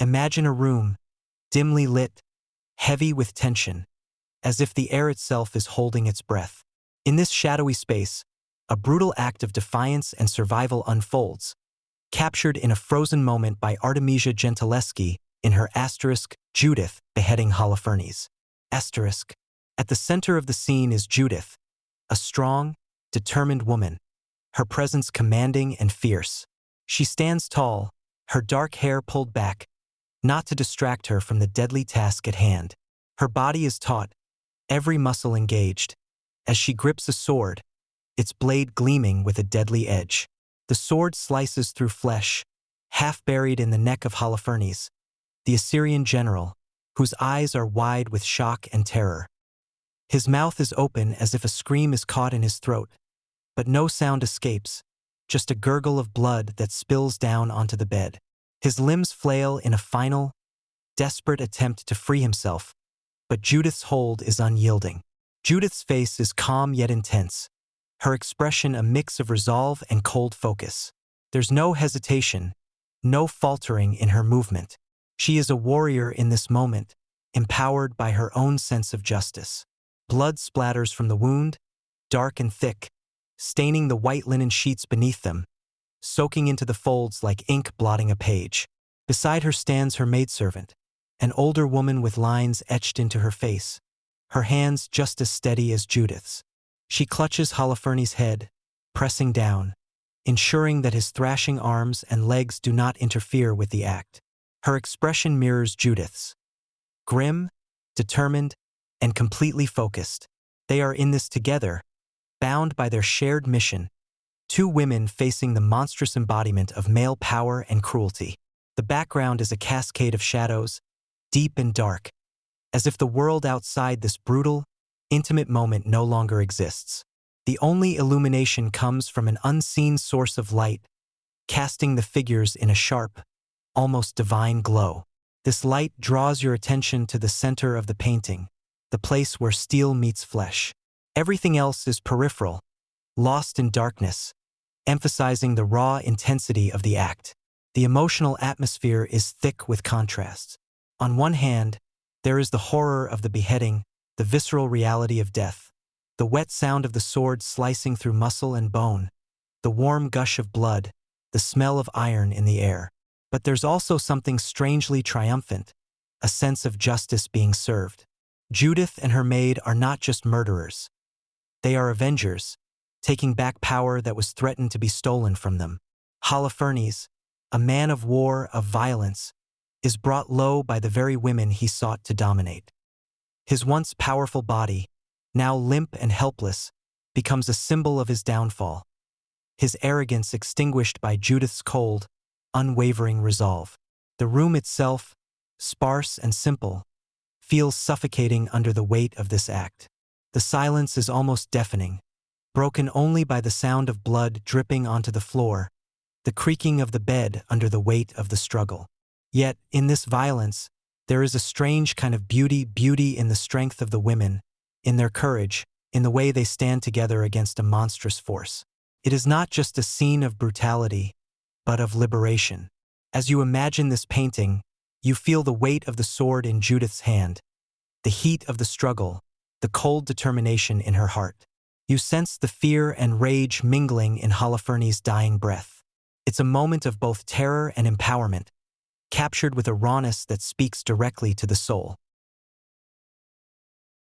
Imagine a room, dimly lit, heavy with tension, as if the air itself is holding its breath. In this shadowy space, a brutal act of defiance and survival unfolds, captured in a frozen moment by Artemisia Gentileschi in her Judith Beheading Holofernes. At the center of the scene is Judith, a strong, determined woman, her presence commanding and fierce. She stands tall, her dark hair pulled back, not to distract her from the deadly task at hand. Her body is taut, every muscle engaged, as she grips a sword, its blade gleaming with a deadly edge. The sword slices through flesh, half buried in the neck of Holofernes, the Assyrian general, whose eyes are wide with shock and terror. His mouth is open as if a scream is caught in his throat, but no sound escapes, just a gurgle of blood that spills down onto the bed. His limbs flail in a final, desperate attempt to free himself, but Judith's hold is unyielding. Judith's face is calm yet intense, her expression a mix of resolve and cold focus. There's no hesitation, no faltering in her movement. She is a warrior in this moment, empowered by her own sense of justice. Blood splatters from the wound, dark and thick, staining the white linen sheets beneath them, soaking into the folds like ink blotting a page. Beside her stands her maidservant, an older woman with lines etched into her face, her hands just as steady as Judith's. She clutches Holofernes' head, pressing down, ensuring that his thrashing arms and legs do not interfere with the act. Her expression mirrors Judith's. Grim, determined, and completely focused. They are in this together, bound by their shared mission, two women facing the monstrous embodiment of male power and cruelty. The background is a cascade of shadows, deep and dark, as if the world outside this brutal, intimate moment no longer exists. The only illumination comes from an unseen source of light, casting the figures in a sharp, almost divine glow. This light draws your attention to the center of the painting, the place where steel meets flesh. Everything else is peripheral, lost in darkness, emphasizing the raw intensity of the act. The emotional atmosphere is thick with contrasts. On one hand, there is the horror of the beheading, the visceral reality of death, the wet sound of the sword slicing through muscle and bone, the warm gush of blood, the smell of iron in the air. But there's also something strangely triumphant, a sense of justice being served. Judith and her maid are not just murderers. They are avengers, taking back power that was threatened to be stolen from them. Holofernes, a man of war, of violence, is brought low by the very women he sought to dominate. His once powerful body, now limp and helpless, becomes a symbol of his downfall, his arrogance extinguished by Judith's cold, unwavering resolve. The room itself, sparse and simple, feels suffocating under the weight of this act. The silence is almost deafening, broken only by the sound of blood dripping onto the floor, the creaking of the bed under the weight of the struggle. Yet, in this violence, there is a strange kind of beauty in the strength of the women, in their courage, in the way they stand together against a monstrous force. It is not just a scene of brutality, but of liberation. As you imagine this painting, you feel the weight of the sword in Judith's hand, the heat of the struggle, the cold determination in her heart. You sense the fear and rage mingling in Holofernes' dying breath. It's a moment of both terror and empowerment, captured with a rawness that speaks directly to the soul.